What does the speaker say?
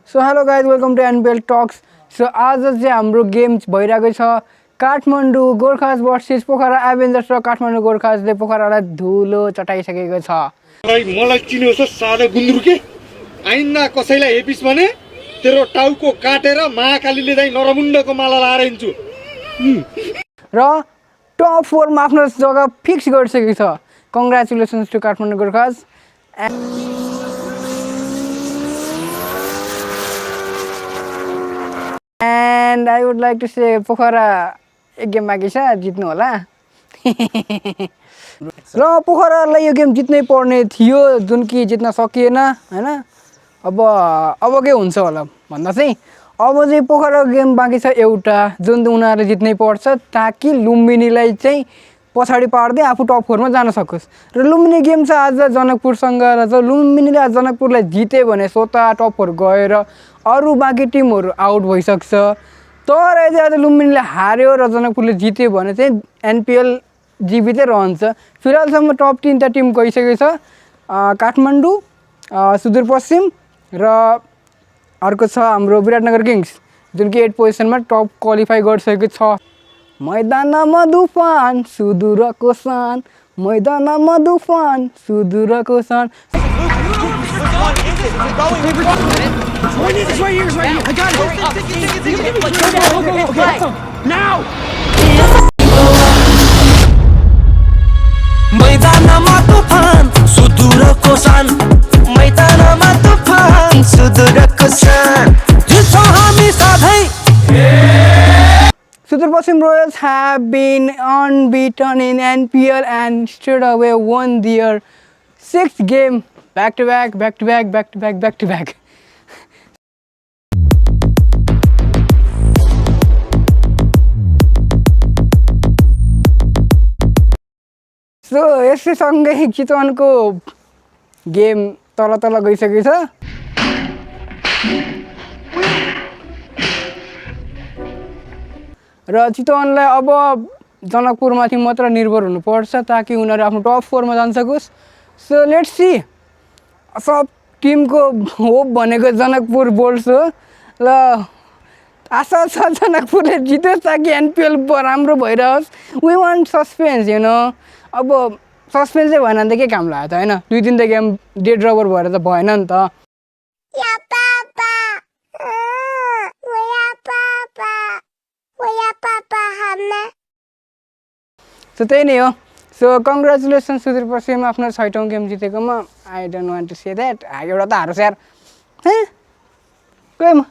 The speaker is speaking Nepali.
So hello guys welcome to NPL talks. So आज चाहिँ हाम्रो गेम भइरहेको छ काठमाडौँ गोर्खास भर्सेस पोखरा एभेन्जर्स र काठमाडौँ गोर्खासले पोखरालाई धुलो चटाइसकेको छ। मलाई चिन्नुहोस् सादा गुन्द्रुके आइन्दा कसैलाई हेपिस भने तेरो टाउको काटेर महाकालीले चाहिँ नरमुण्डको माला लाएर हिँड्छु र टप 4 मा आफ्नो जग्गा फिक्स गरिसकेको छ। Congratulations to Kathmandu Gorkhas. And I would like to say Pokhara एक गेम बाँकी छ, जित्नु होला। र पोखरालाई यो गेम जित्नै पर्ने थियो जुन कि जित्न सकिएन हैन। अब के हुन्छ होला भन्दा चाहिँ अब चाहिँ पोखरा गेम बाँकी छ एउटा जुन उनीहरूले जित्नै पर्छ ताकि लुम्बिनीलाई चाहिँ पछाडि पार्दै आफू टप 4 मा जान सकोस्। र लुम्बिनी गेम चाहिँ आज जनकपुरसँग र लुम्बिनीले आज जनकपुरलाई जित्यो भने स्वतः टप 4 गएर अरू बाँकी टिमहरू आउट भइसक्छ। तर यदि आज लुम्बिनीले हार्यो र जनकपुरले जित्यो भने चाहिँ एनपिएल जीवितै रहन्छ। फिलहालसम्म टप 3 टा टिम गइसकेको छ, काठमाडौँ, सुदूरपश्चिम र अर्को छ हाम्रो विराटनगर किङ्स जुन कि 8 पोजिसनमा टप क्वालिफाई गरिसकेको छ। मैदानमा दुफान सुदूरको सान, मैदानमा दुफान सुदूरको सान। मैदानमा तुफान सुदूरको सान, मैदानमा तुफान सुदूरको सान, जित्छौँ हामी सधैँ। Sudarpashim Royals have been unbeaten in NPL and straight away won their 6th game back to back. So यसै सँगै चितवनको गेम तल गइसकेको छ। र चितवनलाई अब जनकपुरमाथि मात्र निर्भर हुनुपर्छ ताकि उनीहरू आफ्नो टप 4 मा जान सकोस्। So let's see. सब टिमको होप भनेको जनकपुर बोल्स हो। ल आशा छ जनकपुरले जितोस् ताकि एनपिएल राम्रो भइरहोस्। We want suspense you know. अब सस्पेन्स चाहिँ भएन भने त के काम लाग्यो त हैन। 2-3 त गेम डेड रबर भएर त भएन नि त। सो त्यही नै हो। सो कङ्ग्रेचुलेसन्स सुदूरपश्चिम आफ्नो 6औं गेम जितेकोमा। I don't want to say that. एउटा त हारोस् यार। गएँ म।